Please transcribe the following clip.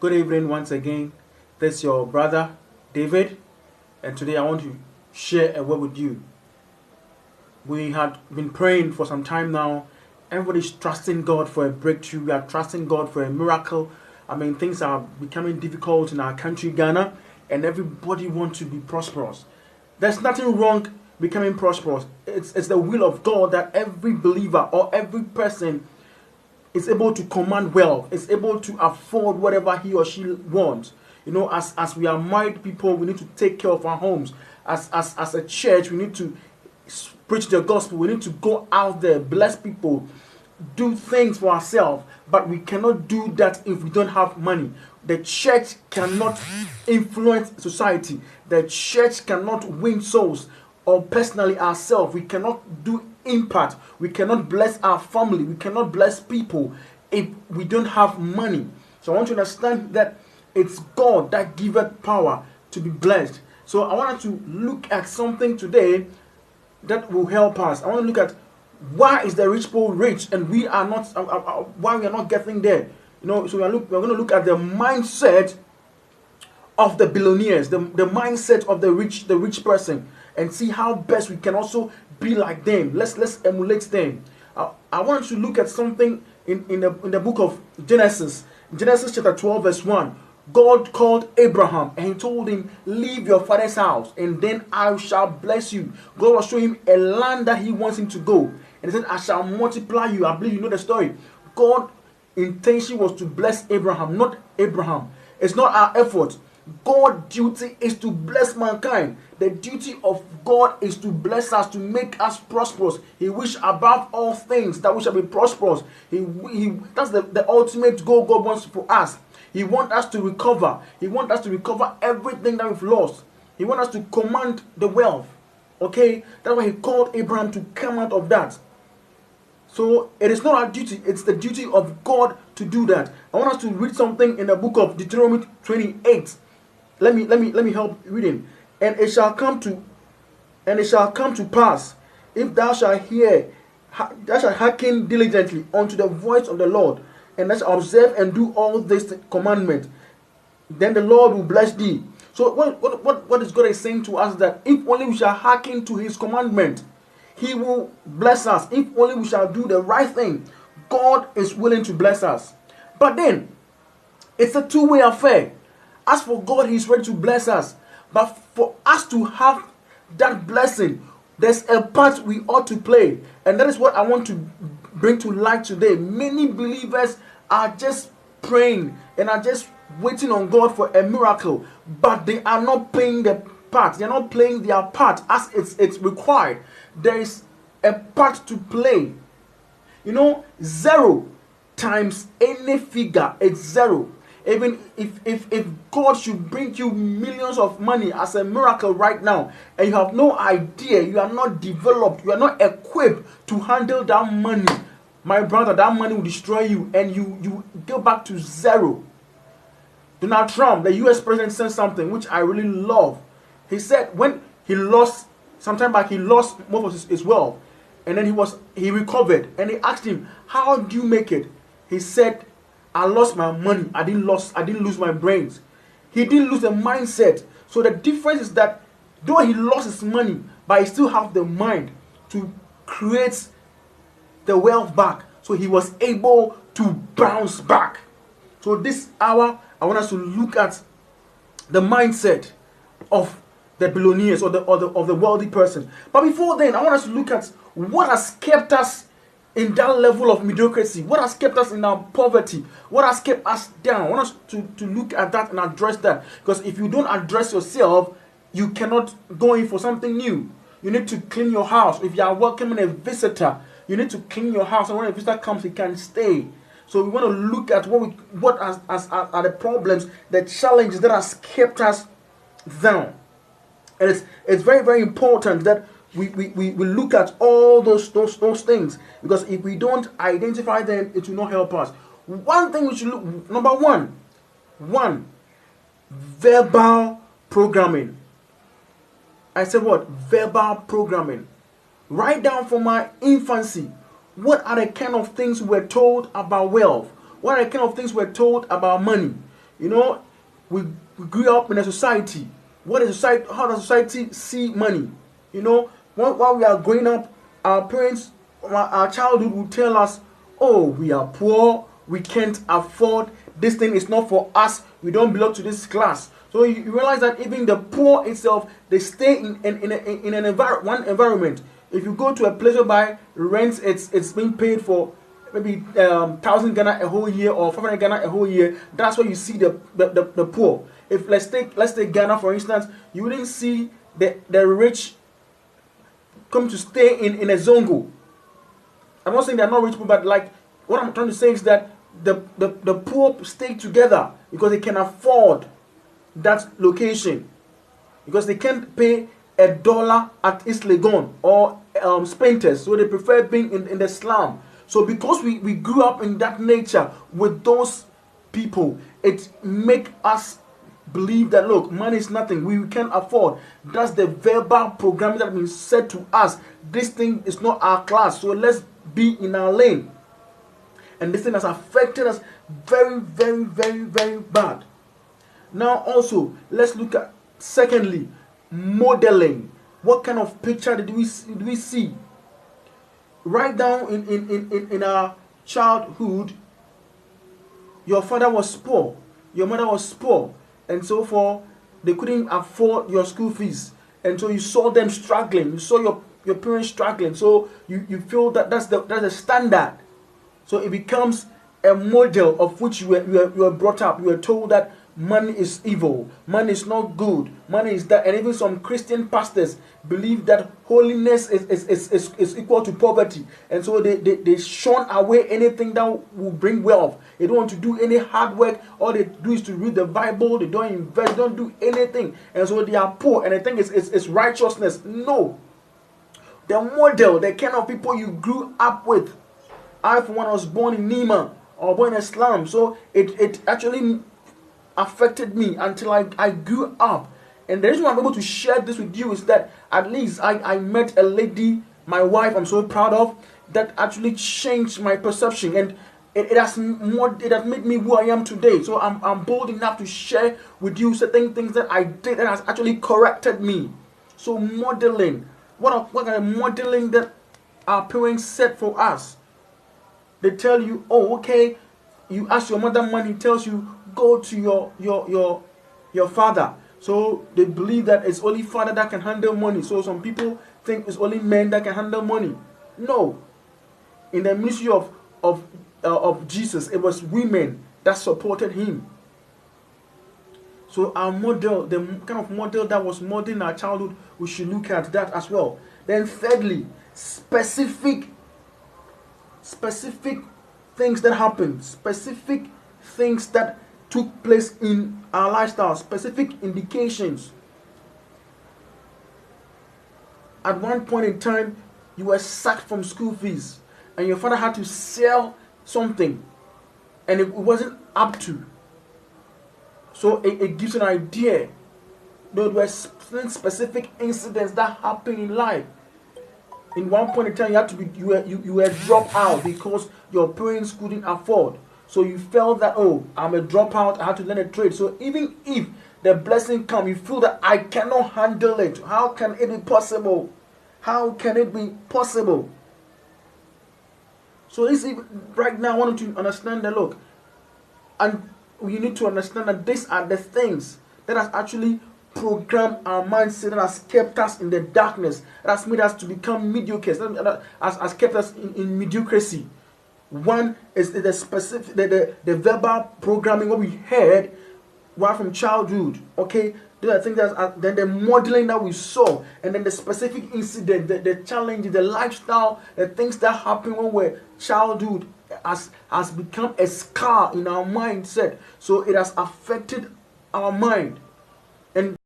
Good evening once again. This is your brother David, and today I want to share a word with you. We had been praying for some time now. Everybody's trusting God for a breakthrough. We are trusting God for a miracle. Things are becoming difficult in our country, Ghana, and everybody wants to be prosperous. There's nothing wrong becoming prosperous. It's the will of God that every believer or every person is able to command wealth, is able to afford whatever he or she wants. As we are married people, we need to take care of our homes. As a church, we need to preach the gospel. We need to go out there, bless people, do things for ourselves. But we cannot do that if we don't have money. The church cannot influence society. The church cannot win souls, or personally ourselves. We cannot do impact. We cannot bless our family. We cannot bless people if we don't have money. So I want you to understand that it's God that giveth power to be blessed. So I want to look at something today that will help us. I want to look at why is the rich poor rich and we are not, why we are not getting there. So we're going to look at the mindset of the billionaires, the mindset of the rich person, and see how best we can also be like them. Let's emulate them. I want to look at something in the book of Genesis chapter 12 verse 1. God called Abraham and he told him, leave your father's house and then I shall bless you. God was showing him a land that he wants him to go, and he said, I shall multiply you. I believe you know the story. God's intention was to bless Abraham, not Abraham. It's not our effort. God's duty is to bless mankind. The duty of God is to bless us, to make us prosperous. He wished above all things that we shall be prosperous. That's the ultimate goal God wants for us. He wants us to recover. He wants us to recover everything that we've lost. He wants us to command the wealth. Okay? That's why he called Abraham to come out of that. So it is not our duty, it's the duty of God to do that. I want us to read something in the book of Deuteronomy 28. Let me help reading. And it shall come to pass, if thou shalt hearken diligently unto the voice of the Lord, and thou shalt observe and do all this commandment, then the Lord will bless thee. So what is God is saying to us, that if only we shall hearken to his commandment, he will bless us. If only we shall do the right thing, God is willing to bless us. But then, it's a two-way affair. As for God, he's ready to bless us. But for us to have that blessing, there's a part we ought to play. And that is what I want to bring to light today. Many believers are just praying and are just waiting on God for a miracle, but they are not playing the part. They are not playing their part as it's required. There is a part to play. 0 times any figure, it's 0. Even if God should bring you millions of money as a miracle right now, and you have no idea, you are not developed, you are not equipped to handle that money, my brother, that money will destroy you and you go back to 0. Donald Trump, the US president, said something which I really love. He said when he lost, sometime back, he lost most of his wealth, and then he recovered, and they asked him, how do you make it? He said, I lost my money. I didn't lose my brains. He didn't lose the mindset. So the difference is that though he lost his money, but he still have the mind to create the wealth back. So he was able to bounce back. So this hour, I want us to look at the mindset of the billionaires or the wealthy person. But before then, I want us to look at what has kept us in that level of mediocrity, what has kept us in our poverty, what has kept us down. I want us to look at that and address that. Because if you don't address yourself, you cannot go in for something new. You need to clean your house. If you are welcoming a visitor, you need to clean your house, and when a visitor comes, he can stay. So we want to look at what are the problems, the challenges that has kept us down. And it's very, very important that we look at all those things, because if we don't identify them, it will not help us. One thing we should look, number one, verbal programming. I said what? Verbal programming. Right down from my infancy, what are the kind of things we're told about wealth? What are the kind of things we're told about money? You know, we grew up in a society. What is society? How does society see money? You know, while we are growing up, our parents, our childhood will tell us, "Oh, we are poor. We can't afford this thing. Is not for us. We don't belong to this class." So you realize that even the poor itself, they stay in an one environment. If you go to a place whereby rent it's being paid for maybe 1,000 Ghana a whole year or 500 Ghana a whole year, that's where you see the poor. If let's take Ghana for instance, you wouldn't see the rich come to stay in a zongo. I'm not saying they're not rich people, but like what I'm trying to say is that the poor stay together because they can afford that location, because they can't pay $1 at East Legon or Spinters, so they prefer being in the slum. So because we grew up in that nature with those people, it make us believe that look, money is nothing, we can't afford. That's the verbal programming that has been said to us. This thing is not our class, so let's be in our lane. And this thing has affected us very, very, very, very bad. Now also, let's look at secondly, modeling. What kind of picture did we see? Right down in our childhood, your father was poor, your mother was poor, and so forth. They couldn't afford your school fees, and so you saw them struggling. You saw your parents struggling. So you feel that that's the standard. So it becomes a model of which you were brought up. You were told that money is evil, money is not good, money is that, and even some Christian pastors believe that holiness is equal to poverty, and so they shun away anything that will bring wealth. They don't want to do any hard work. All they do is to read the Bible. They don't invest, don't do anything, and so they are poor, and I think it's righteousness. No, the model, the kind of people you grew up with. I, for one, was born in Nima or born in a slum, so it actually affected me until I grew up. And the reason why I'm able to share this with you is that at least I met a lady, my wife, I'm so proud of, that actually changed my perception, and it has made me who I am today. So I'm bold enough to share with you certain things that I did that has actually corrected me. So modeling, what kind of modeling that our parents set for us? They tell you, oh, okay, you ask your mother money, tells you go to your father. So they believe that it's only father that can handle money. So some people think it's only men that can handle money. No. In the ministry of Jesus, it was women that supported him. So our model, the kind of model that was modeled in our childhood, we should look at that as well. Then thirdly, specific things that happened, specific things that took place in our lifestyle, specific indications. At one point in time, you were sacked from school fees, and your father had to sell something, and it wasn't up to. So it gives an idea. There were specific incidents that happened in life. In one point in time, you were dropped out because your parents couldn't afford. So you felt that, oh, I'm a dropout, I had to learn a trade. So even if the blessing comes, you feel that I cannot handle it. How can it be possible? How can it be possible? So this right now, I want you to understand that, look, and we need to understand that these are the things that has actually programmed our mindset, that has kept us in the darkness, that has made us to become mediocre, that has kept us in mediocrity. One is the specific, the verbal programming, what we heard right from childhood. Okay, I think that's then the modeling that we saw, and then the specific incident, the challenge, the lifestyle, the things that happen when we're childhood has become a scar in our mindset. So it has affected our mind. And